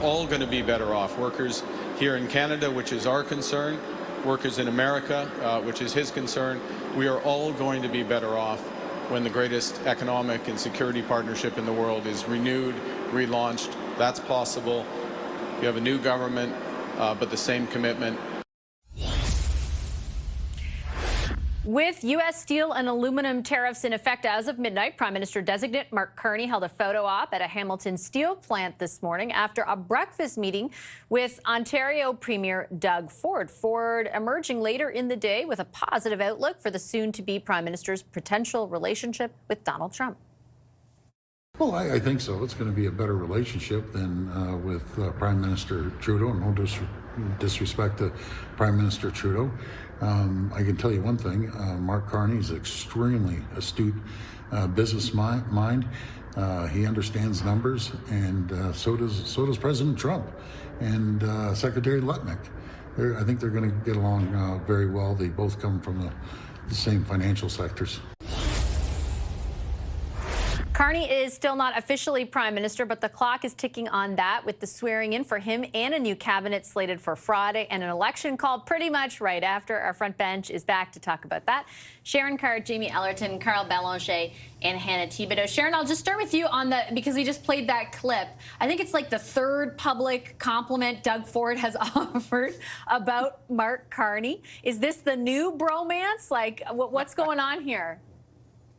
all going to be better off. Workers here in Canada, which is our concern, workers in America, which is his concern. We are all going to be better off when the greatest economic and security partnership in the world is renewed, relaunched. That's possible. You have a new government, but the same commitment. With U.S. steel and aluminum tariffs in effect as of midnight, Prime Minister-designate Mark Carney held a photo op at a Hamilton steel plant this morning after a breakfast meeting with Ontario Premier Doug Ford. Ford emerging later in the day with a positive outlook for the soon-to-be Prime Minister's potential relationship with Donald Trump. Well, I think so. It's going to be a better relationship than with Prime Minister Trudeau. No disrespect to Prime Minister Trudeau. I can tell you one thing, Mark Carney is extremely astute business mind. He understands numbers, and so does President Trump and Secretary Lutnick. I think they're going to get along very well. They both come from the same financial sectors. Carney is still not officially Prime Minister, but the clock is ticking on that with the swearing in for him and a new cabinet slated for Friday and an election called pretty much right after. Our front bench is back to talk about that. Sharon Carr, Jamie Ellerton, Carl Belanger, and Hannah Thibodeau. Sharon, I'll just start with you on because we just played that clip. I think it's like the third public compliment Doug Ford has offered about Mark Carney. Is this the new bromance? Like, what's going on here?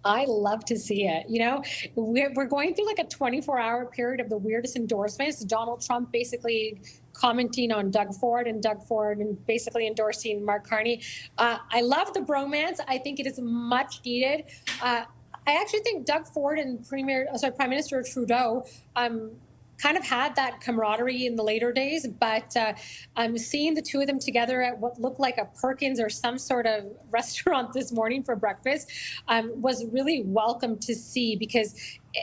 I love to see it. You know, we're going through like a 24-hour period of the weirdest endorsements. Donald Trump basically commenting on Doug Ford and basically endorsing Mark Carney. I love the bromance. I think it is much needed. I actually think Doug Ford and Prime Minister Trudeau kind of had that camaraderie in the later days, but seeing the two of them together at what looked like a Perkins or some sort of restaurant this morning for breakfast was really welcome to see, because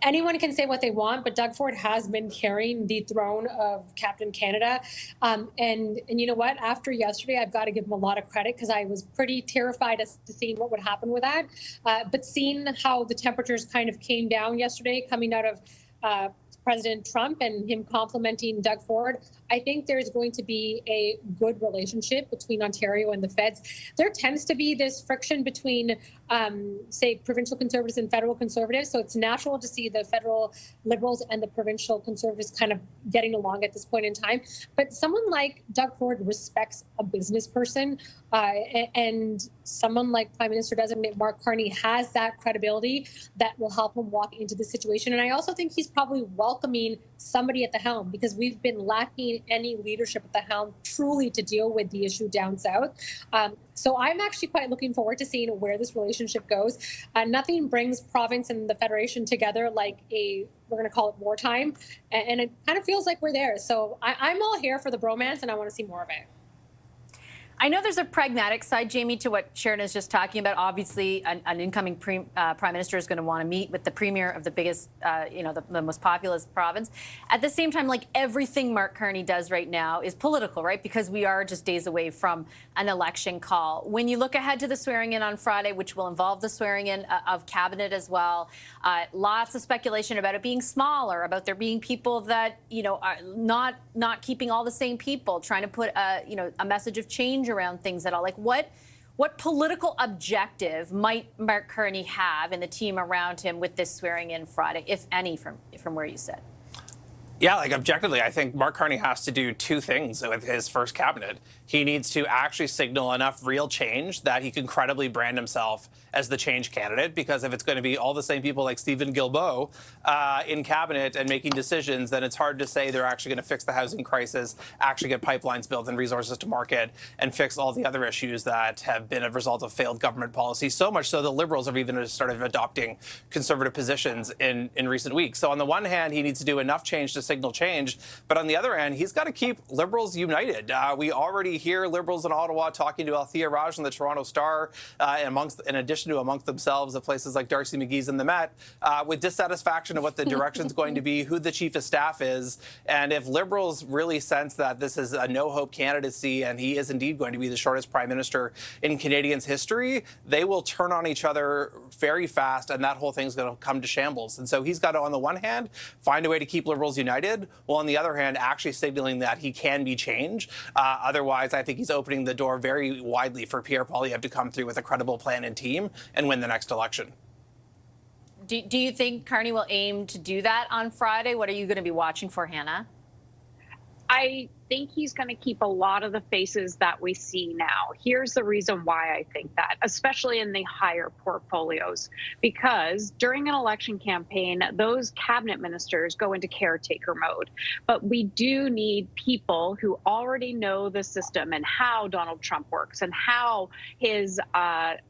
anyone can say what they want, but Doug Ford has been carrying the throne of Captain Canada. And you know what? After yesterday, I've got to give him a lot of credit, because I was pretty terrified as to seeing what would happen with that. But seeing how the temperatures kind of came down yesterday coming out of President Trump and him complimenting Doug Ford, I think there's going to be a good relationship between Ontario and the feds. There tends to be this friction between, say, provincial conservatives and federal conservatives. So it's natural to see the federal Liberals and the provincial conservatives kind of getting along at this point in time. But someone like Doug Ford respects a business person, and someone like Prime Minister-designate Mark Carney has that credibility that will help him walk into the situation. And I also think he's probably welcoming somebody at the helm, because we've been lacking any leadership at the helm truly to deal with the issue down south. So I'm actually quite looking forward to seeing where this relationship goes. Nothing brings province and the Federation together like we're going to call it wartime. And it kind of feels like we're there. So I'm all here for the bromance, and I want to see more of it. I know there's a pragmatic side, Jamie, to what Sharon is just talking about. Obviously, an incoming prime minister is going to want to meet with the premier of the biggest, the most populous province. At the same time, like everything Mark Carney does right now is political, right? Because we are just days away from an election call. When you look ahead to the swearing in on Friday, which will involve the swearing in of cabinet as well, lots of speculation about it being smaller, about there being people that, are not keeping all the same people, trying to put a message of change around things at all. Like what political objective might Mark Carney have and the team around him with this swearing in Friday, if any, from where you sit? Yeah, like objectively, I think Mark Carney has to do two things with his first cabinet. He needs to actually signal enough real change that he can credibly brand himself as the change candidate, because if it's going to be all the same people like Stephen Guilbeault in cabinet and making decisions, then it's hard to say they're actually going to fix the housing crisis, actually get pipelines built and resources to market, and fix all the other issues that have been a result of failed government policy. So much so the Liberals have even started adopting conservative positions in recent weeks. So on the one hand, he needs to do enough change to signal change, but on the other hand, he's got to keep Liberals united. We already hear Liberals in Ottawa talking to Althea Raj and the Toronto Star, in addition to amongst themselves at places like Darcy McGee's and the Met, with dissatisfaction of what the direction's going to be, who the chief of staff is. And if Liberals really sense that this is a no-hope candidacy and he is indeed going to be the shortest prime minister in Canadians' history, they will turn on each other very fast, and that whole thing's going to come to shambles. And so he's got to, on the one hand, find a way to keep Liberals united, divided, while on the other hand, actually signaling that he can be changed. Otherwise, I think he's opening the door very widely for Pierre Poilievre to come through with a credible plan and team and win the next election. Do you think Carney will aim to do that on Friday? What are you going to be watching for, Hannah? I think he's going to keep a lot of the faces that we see now. Here's the reason why I think that, especially in the higher portfolios, because during an election campaign, those cabinet ministers go into caretaker mode. But we do need people who already know the system and how Donald Trump works and how his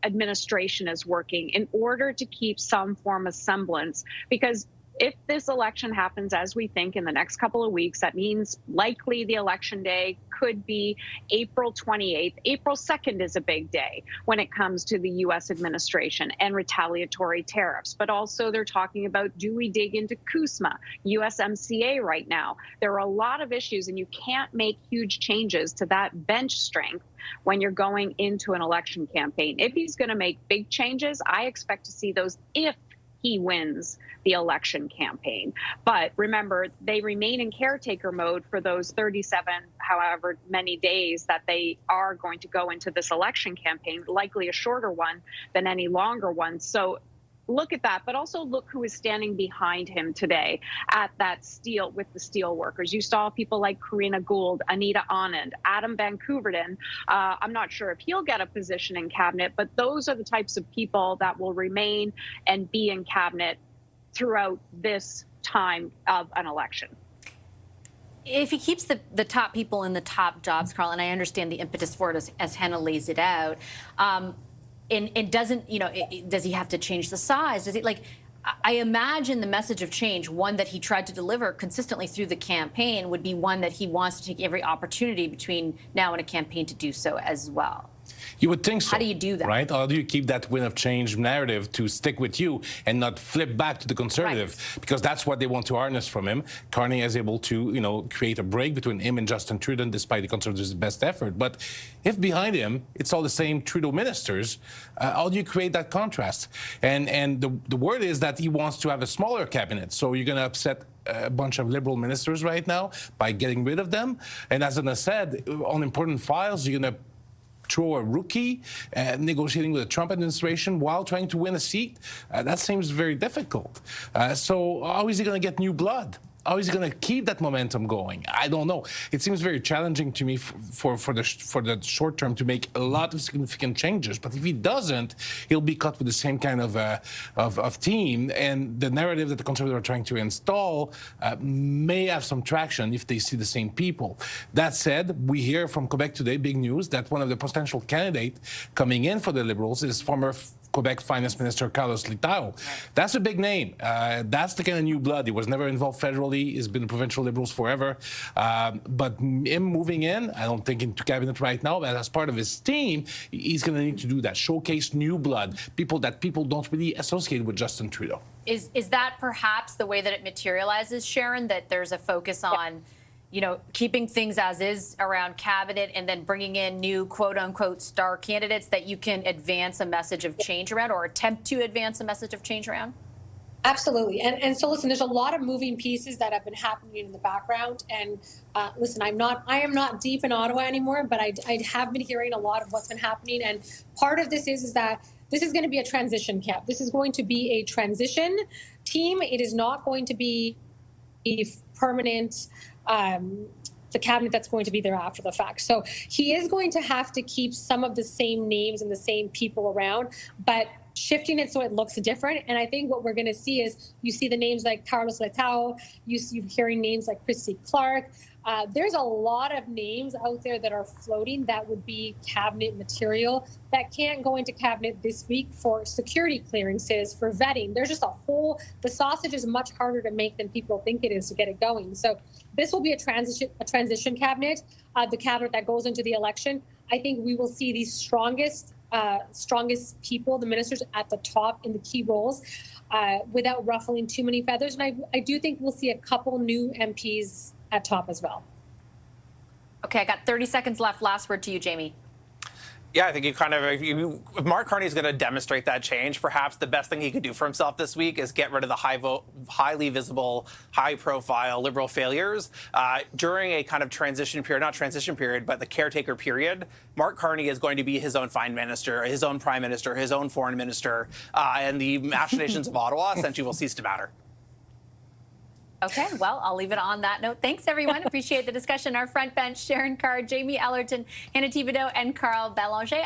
administration is working in order to keep some form of semblance. Because if this election happens as we think in the next couple of weeks, that means likely the election day could be April 28th. April 2nd is a big day when it comes to the U.S. administration and retaliatory tariffs. But also they're talking about, do we dig into CUSMA, USMCA right now? There are a lot of issues, and you can't make huge changes to that bench strength when you're going into an election campaign. If he's going to make big changes, I expect to see those if he wins the election campaign. But remember, they remain in caretaker mode for those 37, however many days that they are going to go into this election campaign, likely a shorter one than any longer one. So look at that, but also look who is standing behind him today at that steel with the steel workers. You saw people like Karina Gould, Anita Anand, Adam Van Koeverden. I'm not sure if he'll get a position in cabinet, but those are the types of people that will remain and be in cabinet throughout this time of an election. If he keeps the top people in the top jobs, Carl, and I understand the impetus for it as Hannah lays it out, and doesn't, does he have to change the size? Does he, I imagine the message of change, one that he tried to deliver consistently through the campaign, would be one that he wants to take every opportunity between now and a campaign to do so as well. You would think so. How do you do that? Right? How do you keep that wind of change narrative to stick with you and not flip back to the conservative? Right. Because that's what they want to harness from him. Carney is able to, create a break between him and Justin Trudeau despite the conservatives' best effort. But if behind him, it's all the same Trudeau ministers, how do you create that contrast? And the word is that he wants to have a smaller cabinet. So you're going to upset a bunch of Liberal ministers right now by getting rid of them. And as Anna said, on important files, you're going to throw a rookie negotiating with the Trump administration while trying to win a seat. That seems very difficult. So how is he going to get new blood? How is he going to keep that momentum going? I don't know. It seems very challenging to me for the short term to make a lot of significant changes. But if he doesn't, he'll be caught with the same kind of team. And the narrative that the Conservatives are trying to install may have some traction if they see the same people. That said, we hear from Quebec today, big news, that one of the potential candidates coming in for the Liberals is former Quebec Finance Minister Carlos Litao. That's a big name. That's the kind of new blood. He was never involved federally. He's been provincial Liberals forever. But him moving in, I don't think into cabinet right now, but as part of his team, he's going to need to do that. Showcase new blood, people that people don't really associate with Justin Trudeau. Is that perhaps the way that it materializes, Sharon, that there's a focus on keeping things as is around cabinet and then bringing in new quote-unquote star candidates that you can advance a message of change around or attempt to advance a message of change around? Absolutely. And so, listen, there's a lot of moving pieces that have been happening in the background. And listen, I am not deep in Ottawa anymore, but I have been hearing a lot of what's been happening. And part of this is that this is going to be a transition camp. This is going to be a transition team. It is not going to be a permanent the cabinet that's going to be there after the fact. So he is going to have to keep some of the same names and the same people around, but shifting it so it looks different. And I think what we're going to see is you see the names like Carlos Letao, you're hearing names like Christy Clark. There's a lot of names out there that are floating that would be cabinet material that can't go into cabinet this week for security clearances, for vetting. There's just the sausage is much harder to make than people think it is to get it going. So this will be a transition cabinet, the cabinet that goes into the election. I think we will see the strongest people, the ministers at the top in the key roles, without ruffling too many feathers. And I do think we'll see a couple new MPs at top as well. Okay, I got 30 seconds left. Last word to you, Jamie. Yeah, I think if Mark Carney is going to demonstrate that change, perhaps the best thing he could do for himself this week is get rid of the highly visible, high-profile liberal failures during a kind of transition period, not transition period, but the caretaker period. Mark Carney is going to be his own fine minister, his own prime minister, his own foreign minister, and the machinations of Ottawa essentially will cease to matter. Okay, well, I'll leave it on that note. Thanks, everyone. Appreciate the discussion. Our front bench, Sharon Carr, Jamie Ellerton, Hannah Thibodeau, and Carl Belanger.